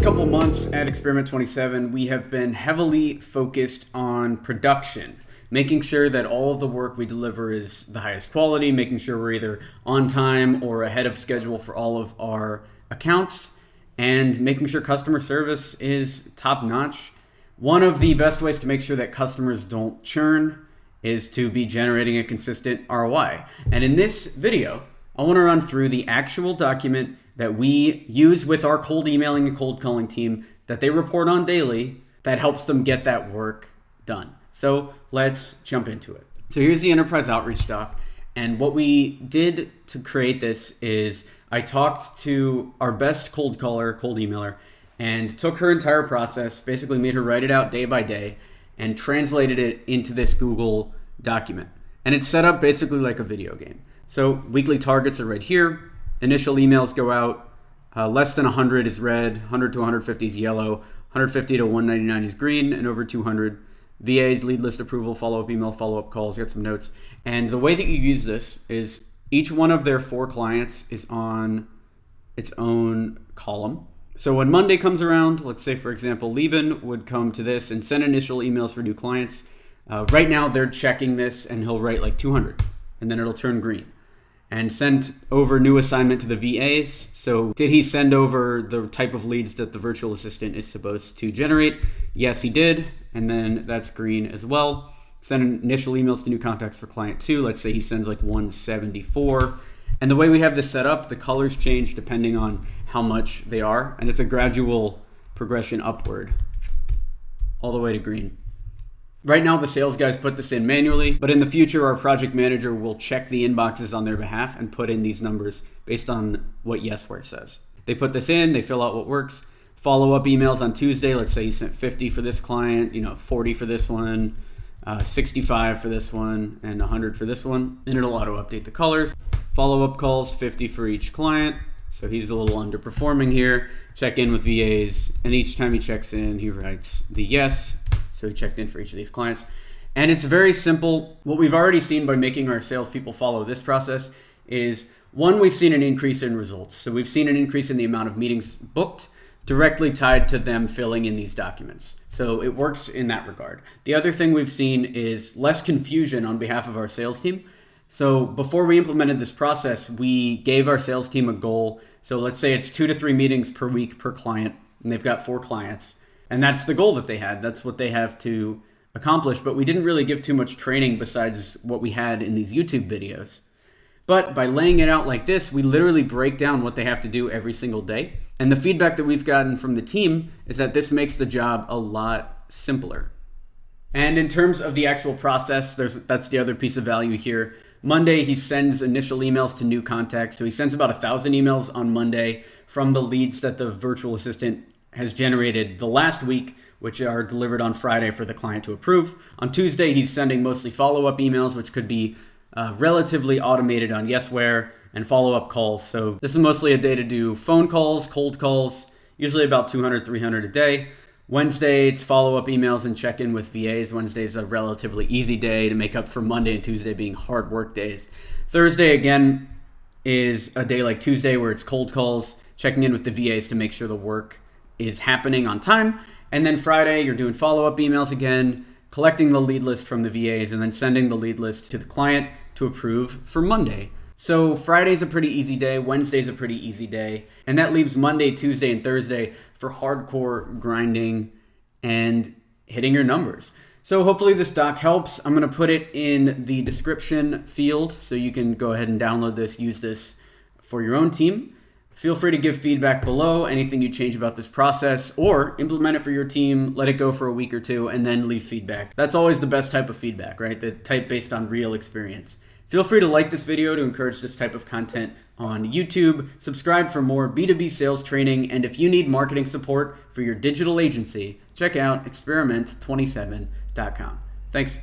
last couple months at Experiment 27, we have been heavily focused on production, making sure that all of the work we deliver is the highest quality, making sure we're either on time or ahead of schedule for all of our accounts, and making sure customer service is top notch. One of the best ways to make sure that customers don't churn is to be generating a consistent ROI. And in this video, I want to run through the actual document that we use with our cold emailing and cold calling team that they report on daily that helps them get that work done. So let's jump into it. So here's the enterprise outreach doc. And what we did to create this is I talked to our best cold caller, cold emailer, and took her entire process, basically made her write it out day by day and translated it into this Google document. And it's set up basically like a video game. So weekly targets are right here. Initial emails go out. Less than 100 is red, 100 to 150 is yellow, 150 to 199 is green, and over 200. VAs, lead list approval, follow-up email, follow-up calls, got some notes. And the way that you use this is each one of their 4 clients is on its own column. So when Monday comes around, let's say, for example, Lieben would come to this and send initial emails for new clients. Right now, they're checking this, and he'll write like 200, and then it'll turn green. And sent over new assignment to the VAs. So did he send over the type of leads that the virtual assistant is supposed to generate? Yes, he did. And then that's green as well. Send initial emails to new contacts for client 2. Let's say he sends like 174. And the way we have this set up, the colors change depending on how much they are. And it's a gradual progression upward all the way to green. Right now, the sales guys put this in manually, but in the future, our project manager will check the inboxes on their behalf and put in these numbers based on what Yesware says. They put this in, they fill out what works. Follow-up emails on Tuesday, let's say you sent 50 for this client, 40 for this one, 65 for this one, and 100 for this one, and it'll auto-update the colors. Follow-up calls, 50 for each client, so he's a little underperforming here. Check in with VAs, and each time he checks in, he writes the yes. So he checked in for each of these clients. And it's very simple. What we've already seen by making our salespeople follow this process is, one, we've seen an increase in results. So we've seen an increase in the amount of meetings booked directly tied to them filling in these documents. So it works in that regard. The other thing we've seen is less confusion on behalf of our sales team. So before we implemented this process, we gave our sales team a goal. So let's say it's 2 to 3 meetings per week per client, and they've got 4 clients. And that's the goal that they had. That's what they have to accomplish. But we didn't really give too much training besides what we had in these YouTube videos. But by laying it out like this, we literally break down what they have to do every single day. And the feedback that we've gotten from the team is that this makes the job a lot simpler. And in terms of the actual process, that's the other piece of value here. Monday, he sends initial emails to new contacts. So he sends about 1,000 emails on Monday from the leads that the virtual assistant has generated the last week, which are delivered on Friday for the client to approve. On Tuesday, he's sending mostly follow-up emails, which could be relatively automated on Yesware, and follow-up calls. So this is mostly a day to do phone calls, cold calls, usually about 200, 300 a day. Wednesday, it's follow-up emails and check-in with VAs. Wednesday's a relatively easy day to make up for Monday and Tuesday being hard work days. Thursday, again, is a day like Tuesday where it's cold calls, checking in with the VAs to make sure the work is happening on time. And then Friday, you're doing follow-up emails again, collecting the lead list from the VAs, and then sending the lead list to the client to approve for Monday. So Friday's a pretty easy day, Wednesday's a pretty easy day, and that leaves Monday, Tuesday, and Thursday for hardcore grinding and hitting your numbers. So hopefully this doc helps. I'm going to put it in the description field so you can go ahead and download this, use this for your own team. Feel free to give feedback below, anything you change about this process, or implement it for your team, let it go for a week or 2, and then leave feedback. That's always the best type of feedback, right? The type based on real experience. Feel free to like this video to encourage this type of content on YouTube. Subscribe for more B2B sales training, and if you need marketing support for your digital agency, check out experiment27.com. Thanks.